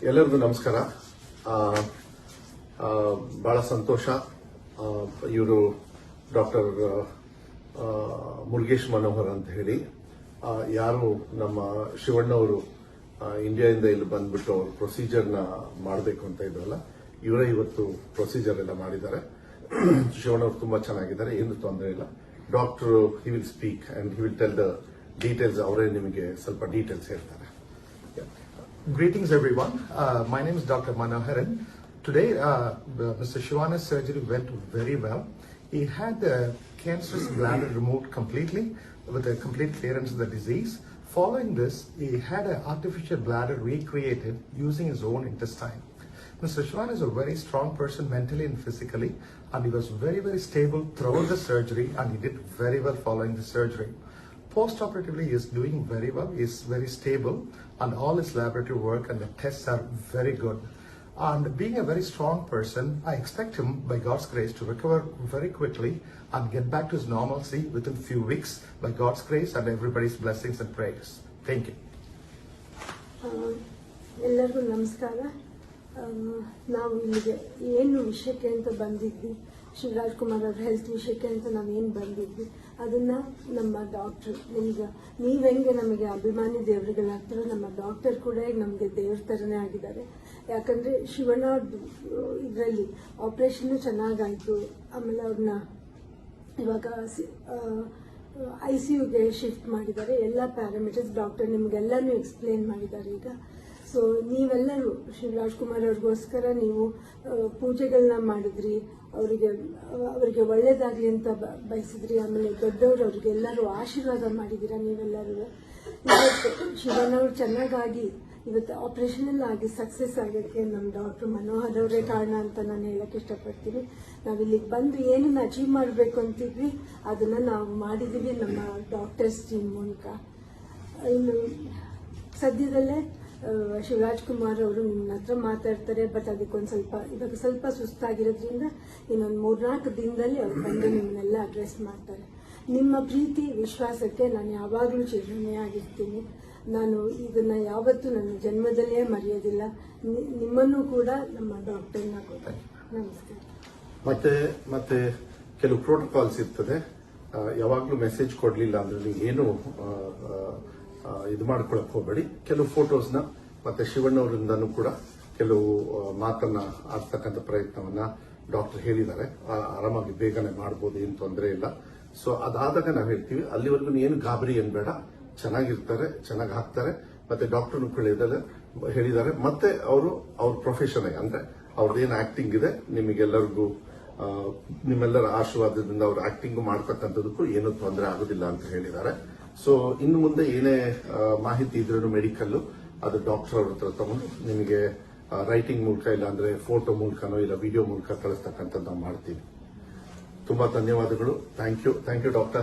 ಎಲ್ಲರಿಗೂ ನಮಸ್ಕಾರ. ಬಹಳ ಸಂತೋಷ. ಇವರು ಡಾಕ್ಟರ್ ಮುರುಗೇಶ್ ಮನೋಹರ್ ಅಂತ ಹೇಳಿ ಯಾರು ನಮ್ಮ ಶಿವಣ್ಣವರು ಇಂಡಿಯಾದಿಂದ ಇಲ್ಲಿ ಬಂದ್ಬಿಟ್ಟು ಅವರು ಪ್ರೊಸೀಜರ್ನ ಮಾಡಬೇಕು ಅಂತ ಇದ್ರಲ್ಲ, ಇವರೇ ಇವತ್ತು ಪ್ರೊಸೀಜರ್ ಎಲ್ಲ ಮಾಡಿದ್ದಾರೆ. ಶಿವಣ್ಣವರು ತುಂಬಾ ಚೆನ್ನಾಗಿದ್ದಾರೆ, ಏನು ತೊಂದರೆ ಇಲ್ಲ. Doctor he will speak and he will tell the details. ಅವರೇ ನಿಮಗೆ ಸ್ವಲ್ಪ ಡೀಟೇಲ್ಸ್ ಹೇಳ್ತಾರೆ. Greetings everyone. My name is Dr. Manoharan. Today, Mr. Shivana's surgery went very well. He had the cancerous bladder removed completely with a complete clearance of the disease. Following this, he had an artificial bladder recreated using his own intestine. Mr. Shivana is a very strong person mentally and physically, and he was very, very stable throughout the surgery, and he did very well following the surgery. Post-operatively, he is doing very well. He is very stable, and all his laboratory work and the tests are very good. And being a very strong person, I expect him, by God's grace, to recover very quickly and get back to his normalcy within few weeks, by God's grace and everybody's blessings and prayers. Thank you. ಎಲ್ಲರಿಗೂ ನಮಸ್ಕಾರ. ನಾವು ಇಲ್ಲಿಗೆ ಏನು ವಿಷಯಕ್ಕೆ ಅಂತ ಬಂದಿದ್ವಿ, ಶಿವರಾಜ್ ಕುಮಾರ್ ಅವ್ರ health ವಿಷಯಕ್ಕೆ ಅಂತ ನಾವೇನು ಬಂದಿದ್ವಿ, ಅದನ್ನ ನಮ್ಮ ಡಾಕ್ಟರ್, ನೀವೆಂಗೆ ನಮಗೆ ಅಭಿಮಾನಿ ದೇವರುಗಳಾಗ್ತಾರೋ, ನಮ್ಮ ಡಾಕ್ಟರ್ ಕೂಡ ಈಗ ನಮಗೆ ದೇವ್ರ ಥರನೇ ಆಗಿದ್ದಾರೆ. ಯಾಕಂದ್ರೆ ಶಿವಣ್ಣ ಇದರಲ್ಲಿ ಆಪರೇಷನ್ ಚೆನ್ನಾಗಾಯ್ತು. ಆಮೇಲೆ ಅವ್ರನ್ನ ಇವಾಗ ICUಗೆ ಶಿಫ್ಟ್ ಮಾಡಿದ್ದಾರೆ. ಎಲ್ಲ ಪ್ಯಾರಾಮೀಟರ್ಸ್ ಡಾಕ್ಟರ್ ನಿಮ್ಗೆಲ್ಲಾನು ಎಕ್ಸ್ಪ್ಲೇನ್ ಮಾಡಿದ್ದಾರೆ ಈಗ. ಸೊ ನೀವೆಲ್ಲರೂ ಶಿವರಾಜ್ ಕುಮಾರ್ ಅವ್ರಿಗೋಸ್ಕರ ನೀವು ಪೂಜೆಗಳನ್ನ ಮಾಡಿದ್ರಿ, ಅವರಿಗೆ ಒಳ್ಳೇದಾಗ್ಲಿ ಅಂತ ಬಯಸಿದ್ರಿ. ಆಮೇಲೆ ದೊಡ್ಡವರು ಅವ್ರಿಗೆಲ್ಲರೂ ಆಶೀರ್ವಾದ ಮಾಡಿದ್ದೀರಾ ನೀವೆಲ್ಲರೂ. ಇವತ್ತು ಶಿವಣ್ಣವ್ರು ಚೆನ್ನಾಗಾಗಿ ಇವತ್ತು ಆಪರೇಷನ್ ಆಗಿ ಸಕ್ಸಸ್ ಆಗೋಕ್ಕೆ ನಮ್ಮ ಡಾಕ್ಟರ್ ಮನೋಹರ್ ಅವರೇ ಕಾರಣ ಅಂತ ನಾನು ಹೇಳಕ್ ಇಷ್ಟಪಡ್ತೀನಿ. ನಾವಿಲ್ಲಿಗೆ ಬಂದು ಏನನ್ನ ಅಚೀವ್ ಮಾಡಬೇಕು ಅಂತಿದ್ವಿ ಅದನ್ನ ನಾವು ಮಾಡಿದೀವಿ ನಮ್ಮ ಡಾಕ್ಟರ್ಸ್ ಟೀಮ್ ಮೂಲಕ. ಇನ್ನು ಸದ್ಯದಲ್ಲೇ ಶಿವರಾಜ್ ಕುಮಾರ್ ಅವರು ನಿಮ್ಮ ಹತ್ರ ಮಾತಾಡ್ತಾರೆ. ಬಟ್ ಇವಾಗ ಸ್ವಲ್ಪ ಸುಸ್ತಾಗಿರೋದ್ರಿಂದ ಇನ್ನೊಂದು 3-4 ದಿನದಲ್ಲಿ ಅವ್ರು ಬಂದು ನಿಮ್ಮನ್ನೆಲ್ಲ ಅಡ್ರೆಸ್ ಮಾಡ್ತಾರೆ. ನಿಮ್ಮ ಪ್ರೀತಿ ವಿಶ್ವಾಸಕ್ಕೆ ನಾನು ಯಾವಾಗಲೂ ಚಿರಋಣಿಯಾಗಿರ್ತೀನಿ. ನಾನು ಇದನ್ನ ಯಾವತ್ತೂ ನನ್ನ ಜನ್ಮದಲ್ಲೇ ಮರೆಯೋದಿಲ್ಲ. ನಿಮ್ಮನ್ನು ಕೂಡ ನಮ್ಮ ಡಾಕ್ಟರ್ನ ಕೊಡ್ತಾರೆ. ನಮಸ್ಕಾರ. ಮತ್ತೆ ಕೆಲವು ಪ್ರೋಟೋಕಾಲ್ಸ್ ಇರ್ತದೆ. ಯಾವಾಗ್ಲೂ ಮೆಸೇಜ್ ಕೊಡ್ಲಿಲ್ಲ ಅಂದ್ರೆ ನೀವು ಏನು ಇದು ಮಾಡ್ಕೊಳಕ್ ಹೋಗಬೇಡಿ. ಕೆಲವು ಫೋಟೋಸ್ನ ಮತ್ತೆ ಶಿವಣ್ಣವರಿಂದನೂ ಕೂಡ ಕೆಲವು ಮಾತನ್ನ ಆಡ್ತಕ್ಕಂಥ ಪ್ರಯತ್ನವನ್ನ ಡಾಕ್ಟರ್ ಹೇಳಿದ್ದಾರೆ. ಆರಾಮಾಗಿ ಬೇಗನೆ ಮಾಡಬಹುದು, ಏನು ತೊಂದರೆ ಇಲ್ಲ. ಸೊ ಅದಾದಾಗ ನಾವ್ ಹೇಳ್ತೀವಿ, ಅಲ್ಲಿವರೆಗೂ ಏನು ಗಾಬರಿ ಏನ್ ಬೇಡ, ಚೆನ್ನಾಗಿರ್ತಾರೆ, ಚೆನ್ನಾಗಿ ಹಾಕ್ತಾರೆ. ಮತ್ತೆ ಡಾಕ್ಟರ್ನು ಹೇಳಿದ್ದಾರೆ. ಮತ್ತೆ ಅವ್ರ ಪ್ರೊಫೆಷನ್ ಅಂದ್ರೆ ಅವ್ರದ್ದೇನು ಆಕ್ಟಿಂಗ್ ಇದೆ, ನಿಮಗೆಲ್ಲರಿಗೂ ನಿಮ್ಮೆಲ್ಲರ ಆಶೀರ್ವಾದದಿಂದ ಅವ್ರ ಆಕ್ಟಿಂಗ್ ಮಾಡ್ತಕ್ಕಂಥದಕ್ಕೂ ಏನೂ ತೊಂದರೆ ಆಗೋದಿಲ್ಲ ಅಂತ ಹೇಳಿದ್ದಾರೆ. ಸೊ ಇನ್ನು ಮುಂದೆ ಏನೇ ಮಾಹಿತಿ ಇದ್ರೂ ಮೆಡಿಕಲ್ ಅದು ಡಾಕ್ಟರ್ ಅವ್ರ ಹತ್ರ ತಗೊಂಡು ನಿಮಗೆ ರೈಟಿಂಗ್ ಮೂಲಕ ಇಲ್ಲ ಅಂದ್ರೆ ಫೋಟೋ ಮೂಲಕನೋ ಇಲ್ಲ ವಿಡಿಯೋ ಮೂಲಕ ಕಳಿಸ್ತಕ್ಕಂಥದ್ದು ನಾವು ಮಾಡ್ತೀವಿ. ತುಂಬಾ ಧನ್ಯವಾದಗಳು. Thank you doctor.